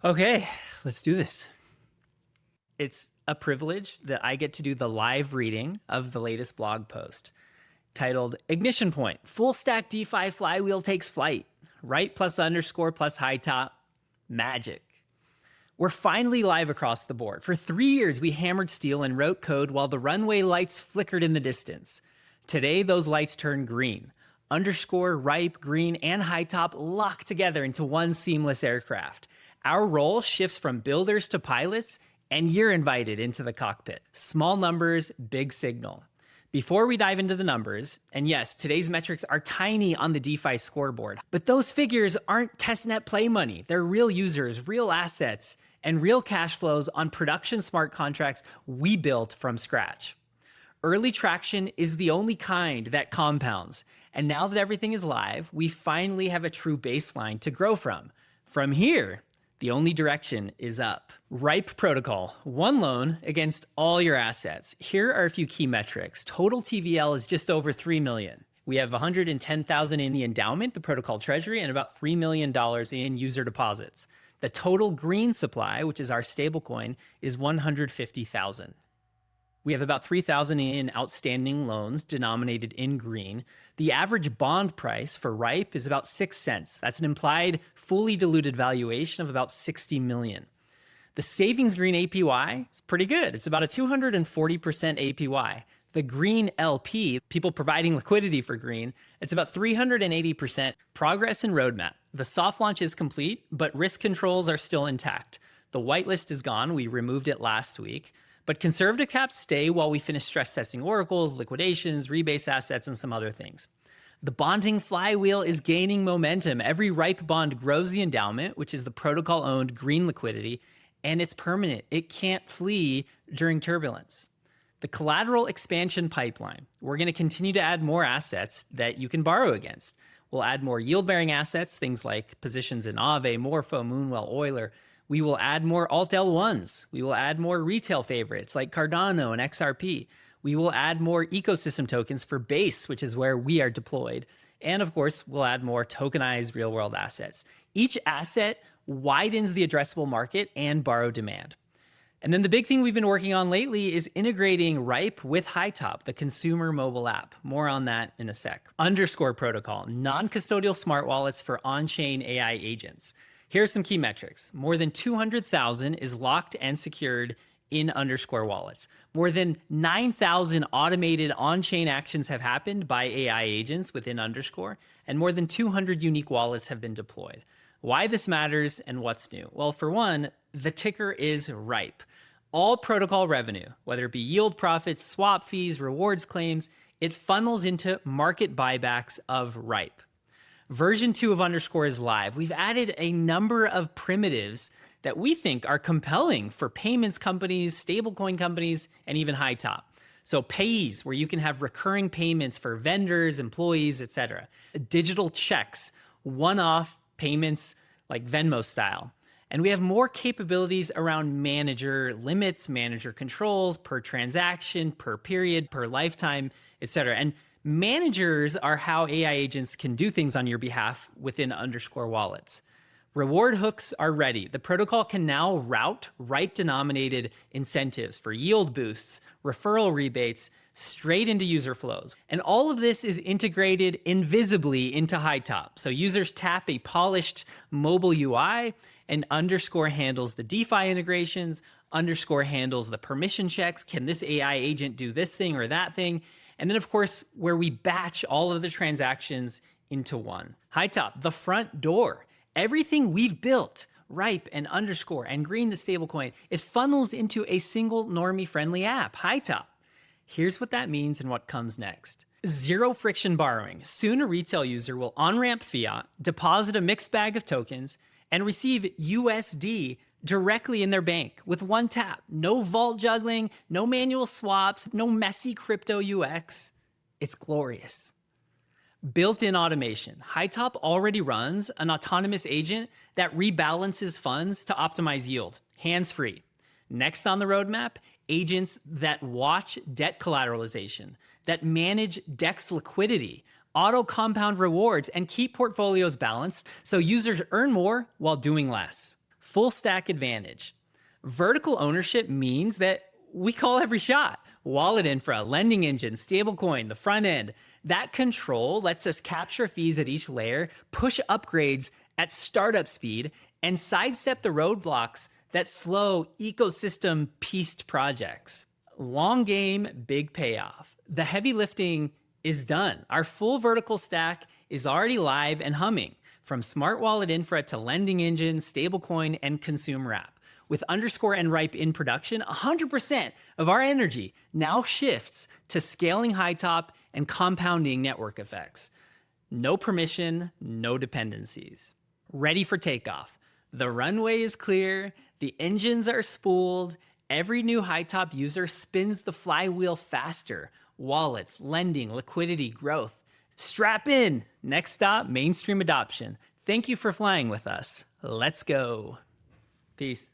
Okay, let's do this. It's a privilege that I get to do the live reading of the latest blog post titled Ignition Point Full Stack DeFi Flywheel Takes Flight. Right plus underscore plus high top. Magic. We're finally live across the board. For 3 years, we hammered steel and wrote code while the runway lights flickered in the distance. Today, those lights turn green. Underscore, ripe, green, and high top lock together into one seamless aircraft. Our role shifts from builders to pilots, and you're invited into the cockpit. Small numbers, big signal. Before we dive into the numbers, and yes, today's metrics are tiny on the DeFi scoreboard, but those figures aren't testnet play money. They're real users, real assets, and real cash flows on production smart contracts we built from scratch. Early traction is the only kind that compounds, and now that everything is live, we finally have a true baseline to grow from. From here, the only direction is up. Ripe protocol, one loan against all your assets. Here are a few key metrics. Total TVL is just over 3 million. We have 110,000 in the endowment, the protocol treasury, and about $3 million in user deposits. The total green supply, which is our stablecoin, is 150,000. We have about 3,000 in outstanding loans denominated in green. The average bond price for Ripe is about 6 cents. That's an implied fully diluted valuation of about 60 million. The savings green APY is pretty good. It's about a 240% APY. The green LP, people providing liquidity for green, it's about 380%. Progress and roadmap. The soft launch is complete, but risk controls are still intact. The whitelist is gone. We removed it last week. But conservative caps stay while we finish stress testing oracles, liquidations, rebase assets, and some other things. The bonding flywheel is gaining momentum. Every ripe bond grows the endowment, which is the protocol-owned green liquidity, and it's permanent. It can't flee during turbulence. The collateral expansion pipeline. We're going to continue to add more assets that you can borrow against. We'll add more yield-bearing assets, things like positions in Aave, Morpho, Moonwell, Euler. We will add more Alt L1s. We will add more retail favorites like Cardano and XRP. We will add more ecosystem tokens for Base, which is where we are deployed. And of course, we'll add more tokenized real-world assets. Each asset widens the addressable market and borrow demand. And then the big thing we've been working on lately is integrating Ripe with Hightop, the consumer mobile app. More on that in a sec. Underscore protocol, non-custodial smart wallets for on-chain AI agents. Here are some key metrics. More than 200,000 is locked and secured in Underscore wallets. More than 9,000 automated on-chain actions have happened by AI agents within Underscore, and more than 200 unique wallets have been deployed. Why this matters and what's new? Well, for one, the ticker is Ripe. All protocol revenue, whether it be yield profits, swap fees, rewards claims, it funnels into market buybacks of Ripe. Version 2 of Underscore is live. We've added a number of primitives that we think are compelling for payments companies, stablecoin companies, and even Hightop. So payees, where you can have recurring payments for vendors, employees, etc. Digital checks, one-off payments like Venmo style. And we have more capabilities around manager limits, manager controls, per transaction, per period, per lifetime, etc. And managers are how AI agents can do things on your behalf within Underscore wallets. Reward hooks are ready. The protocol can now route Ripe-denominated incentives for yield boosts, referral rebates, straight into user flows. And all of this is integrated invisibly into Hightop. So users tap a polished mobile UI, and Underscore handles the DeFi integrations, Underscore handles the permission checks. Can this AI agent do this thing or that thing? And then, of course, where we batch all of the transactions into one. Hightop, the front door. Everything we've built, Ripe and Underscore and Green the stablecoin, it funnels into a single normie-friendly app, Hightop. Here's what that means and what comes next. Zero friction borrowing. Soon a retail user will on-ramp fiat, deposit a mixed bag of tokens, and receive USD directly in their bank with one tap. No vault juggling, no manual swaps, no messy crypto UX. It's glorious. Built-in automation. Hightop already runs an autonomous agent that rebalances funds to optimize yield, hands-free. Next on the roadmap, agents that watch debt collateralization, that manage DEX liquidity, auto-compound rewards, and keep portfolios balanced so users earn more while doing less. full stack advantage. Vertical ownership means that we call every shot. Wallet infra, lending engine, stablecoin, the front end. That control lets us capture fees at each layer, push upgrades at startup speed, and sidestep the roadblocks that slow ecosystem pieced projects. Long game, big payoff. The heavy lifting is done. Our full vertical stack is already live and humming, from smart wallet infra to lending engine, stablecoin, and consumer app. With Underscore and Ripe in production, 100% of our energy now shifts to scaling Hightop and compounding network effects. No permission, no dependencies. Ready for takeoff. The runway is clear, the engines are spooled, every new Hightop user spins the flywheel faster. Wallets, lending, liquidity, growth. Strap in. Next stop, mainstream adoption. Thank you for flying with us. Let's go. Peace.